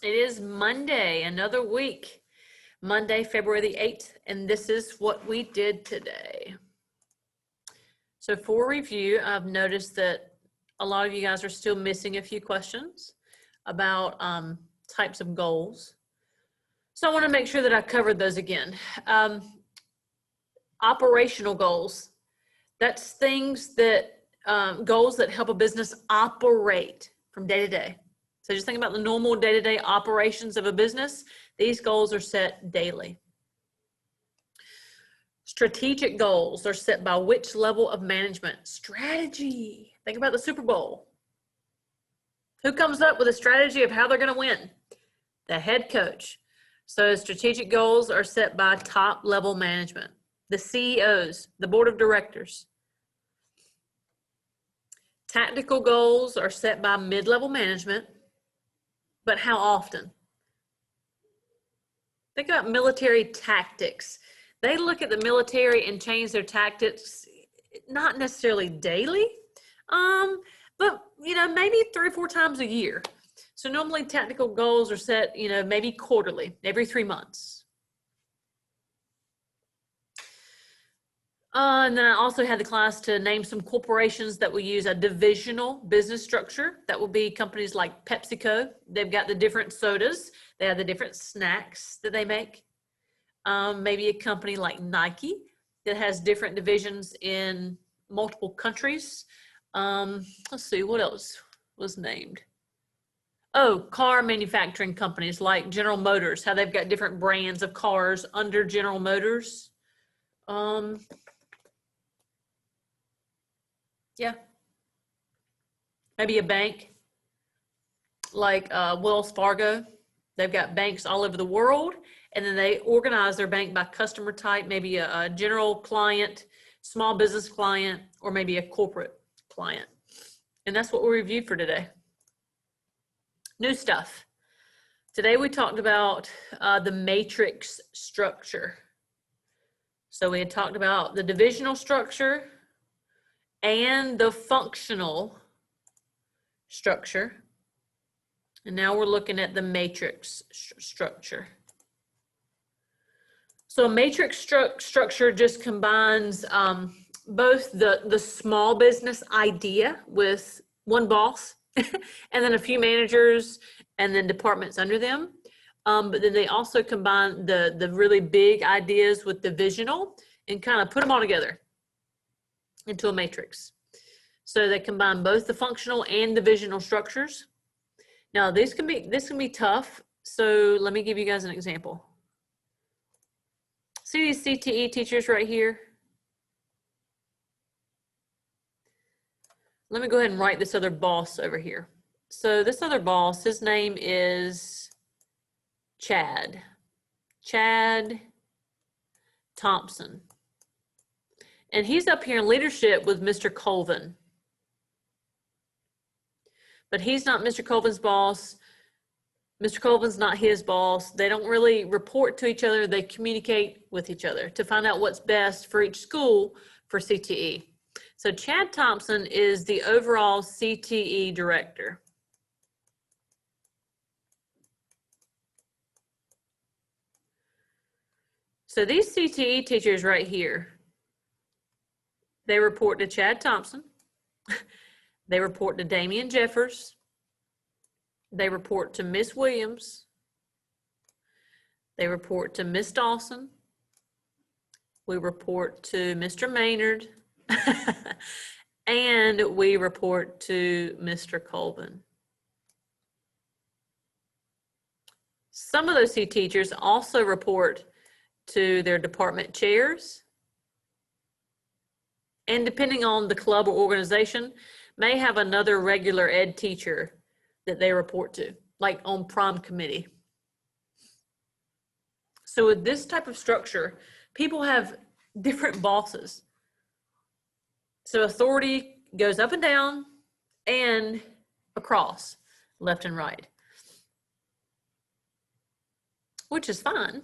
It is Monday, another week. Monday, February the 8th, and this is what we did today. So for review, I've noticed that a lot of you guys are still missing a few questions about types of goals. So I want to make sure that I covered those again. Operational goals. That's things that, goals that help a business operate from day to day. So just think about the normal day-to-day operations of a business. These goals are set daily. Strategic goals are set by which level of management? Strategy. Think about the Super Bowl. Who comes up with a strategy of how they're going to win? The head coach. So strategic goals are set by top level management, the CEOs, the board of directors. Tactical goals are set by mid-level management, but how often? Think about military tactics. They look at the military and change their tactics, not necessarily daily, but maybe 3 or 4 times a year. So normally tactical goals are set, maybe quarterly, every 3 months. And then I also had the class to name some corporations that will use a divisional business structure. That will be companies like PepsiCo. They've got the different sodas. They have the different snacks that they make. Maybe a company like Nike that has different divisions in multiple countries. Let's see, what else was named? Oh, car manufacturing companies like General Motors, how they've got different brands of cars under General Motors. Yeah. Maybe a bank like Wells Fargo. They've got banks all over the world, and then they organize their bank by customer type, maybe a general client, small business client, or maybe a corporate client. And that's what we reviewed for today. New stuff. Today we talked about the matrix structure. So we had talked about the divisional structure and the functional structure. And now we're looking at the matrix structure. So a matrix structure just combines both the small business idea with one boss and then a few managers and then departments under them. But then they also combine the really big ideas with divisional and kind of put them all together into a matrix. So they combine both the functional and divisional structures. Now this can be tough. So let me give you guys an example. See these CTE teachers right here? Let me go ahead and write this other boss over here. So this other boss, his name is Chad Thompson. And he's up here in leadership with Mr. Colvin. But he's not Mr. Colvin's boss. Mr. Colvin's not his boss. They don't really report to each other. They communicate with each other to find out what's best for each school for CTE. So Chad Thompson is the overall CTE director. So these CTE teachers right here, they report to Chad Thompson. They report to Damian Jeffers. They report to Miss Williams. They report to Miss Dawson. We report to Mr. Maynard. And we report to Mr. Colvin. Some of those C teachers also report to their department chairs. And depending on the club or organization, may have another regular ed teacher that they report to, like on prom committee. So with this type of structure, people have different bosses. So authority goes up and down and across, left and right, which is fine,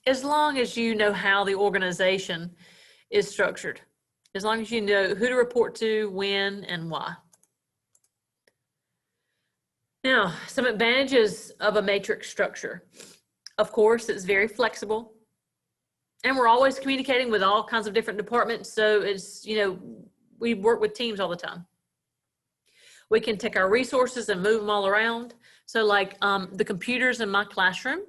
as long as you know how the organization is structured. As long as you know who to report to, when, and why. Now, some advantages of a matrix structure. Of course, it's very flexible. And we're always communicating with all kinds of different departments. So it's, we work with teams all the time. We can take our resources and move them all around. So like the computers in my classroom,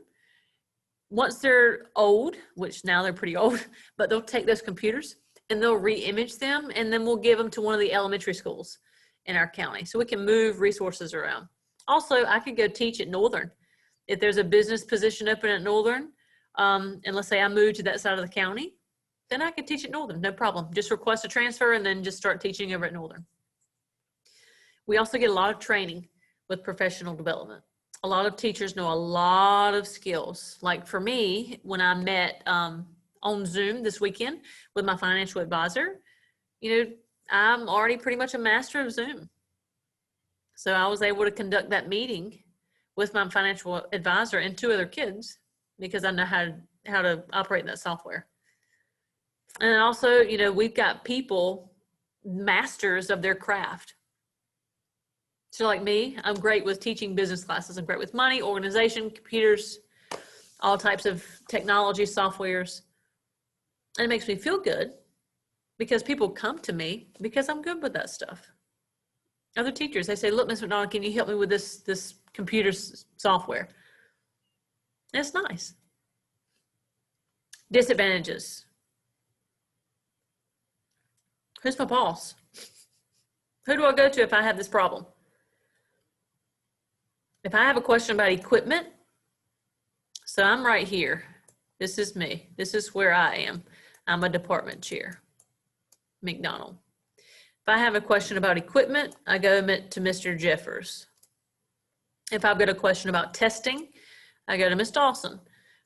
once they're old, which now they're pretty old, but they'll take those computers and they'll re-image them, and then we'll give them to one of the elementary schools in our county. So we can move resources around. Also, I could go teach at Northern. If there's a business position open at Northern, and let's say I move to that side of the county, then I could teach at Northern, no problem. Just request a transfer and then just start teaching over at Northern. We also get a lot of training with professional development. A lot of teachers know a lot of skills. Like for me, when I met on Zoom this weekend with my financial advisor, I'm already pretty much a master of Zoom. So I was able to conduct that meeting with my financial advisor and 2 other kids because I know how to operate that software. And also, we've got people, masters of their craft. So like me, I'm great with teaching business classes. I'm great with money, organization, computers, all types of technology, softwares. And it makes me feel good because people come to me because I'm good with that stuff. Other teachers, they say, look, Ms. McDonald, can you help me with this computer software? And it's nice. Disadvantages. Who's my boss? Who do I go to if I have this problem? If I have a question about equipment, so I'm right here. This is me. This is where I am. I'm a department chair, McDonald. If I have a question about equipment, I go to Mr. Jeffers. If I've got a question about testing, I go to Ms. Dawson.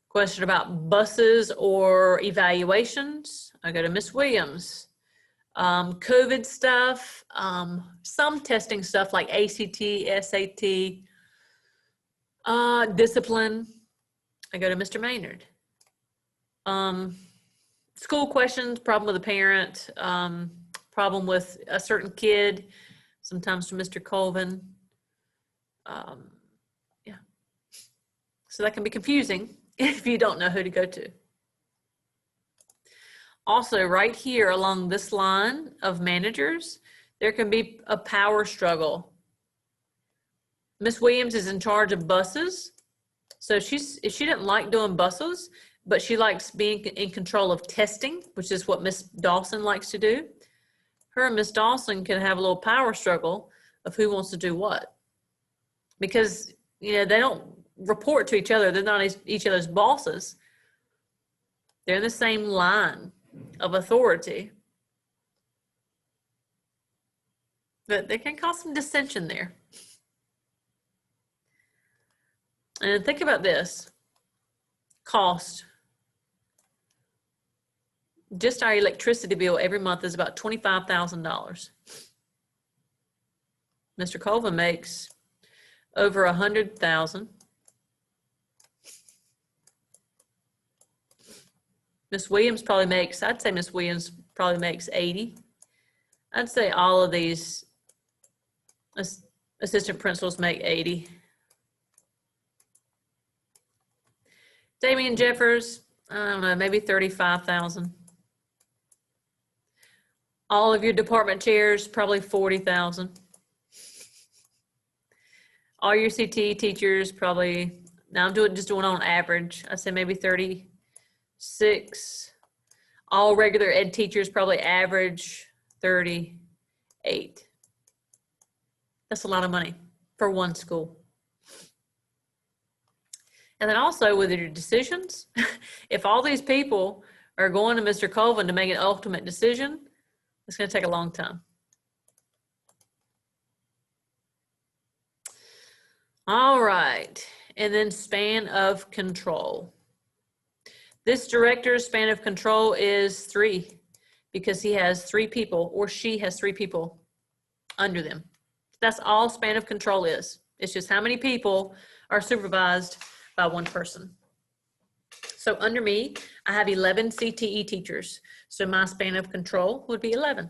Question about buses or evaluations, I go to Ms. Williams. COVID stuff, some testing stuff like ACT, SAT, discipline, I go to Mr. Maynard. School questions, problem with a parent, problem with a certain kid, sometimes to Mr. Colvin. Yeah. So that can be confusing if you don't know who to go to. Also, right here along this line of managers, there can be a power struggle. Ms. Williams is in charge of buses. So she didn't like doing buses, but she likes being in control of testing, which is what Ms. Dawson likes to do. Her and Ms. Dawson can have a little power struggle of who wants to do what. Because, they don't report to each other. They're not each other's bosses. They're in the same line of authority. But they can cause some dissension there. And think about this. Cost. Just our electricity bill every month is about $25,000. Mr. Colvin makes over 100,000. Ms. Williams probably makes, I'd say Ms. Williams probably makes 80. I'd say all of these assistant principals make 80. Damian Jeffers, I don't know, maybe 35,000. All of your department chairs, probably 40,000. All your CTE teachers, probably, now I'm just doing on average, I say maybe 36. All regular ed teachers probably average 38. That's a lot of money for one school. And then also with your decisions, if all these people are going to Mr. Colvin to make an ultimate decision, it's going to take a long time. All right, and then span of control. This director's span of control is 3 because he has 3 people or she has 3 people under them. That's all span of control is. It's just how many people are supervised by one person. So under me, I have 11 CTE teachers. So my span of control would be 11.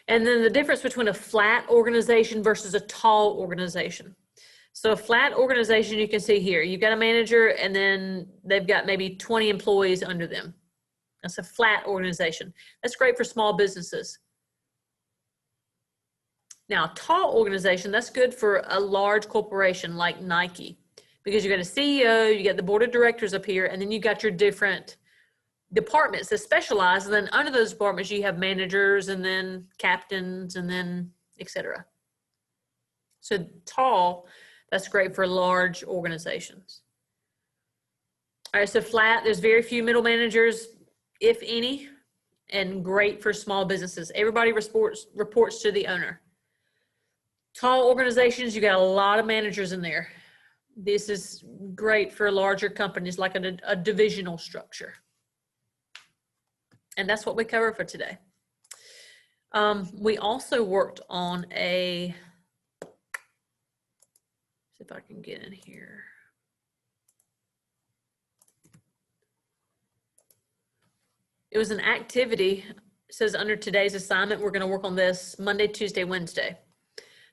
And then the difference between a flat organization versus a tall organization. So a flat organization, you can see here, you've got a manager and then they've got maybe 20 employees under them. That's a flat organization. That's great for small businesses. Now, tall organization, that's good for a large corporation like Nike, because you got a CEO, you got the board of directors up here, and then you got your different departments that specialize, and then under those departments you have managers and then captains and then etc. So tall, that's great for large organizations. All right, so flat, there's very few middle managers, if any, and great for small businesses. Everybody reports to the owner. Tall organizations, you got a lot of managers in there. This is great for larger companies, like a divisional structure. And that's what we cover for today. We also worked on see if I can get in here. It was an activity. It says under today's assignment, we're going to work on this Monday, Tuesday, Wednesday.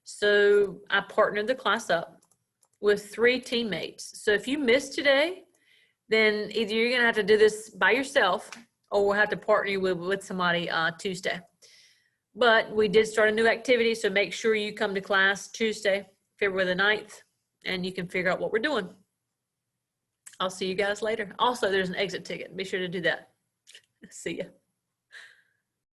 So I partnered the class up with 3 teammates. So if you missed today, then either you're going to have to do this by yourself, or we'll have to partner you with somebody Tuesday. But we did start a new activity, so make sure you come to class Tuesday, February the 9th, and you can figure out what we're doing. I'll see you guys later. Also, there's an exit ticket. Be sure to do that. See ya.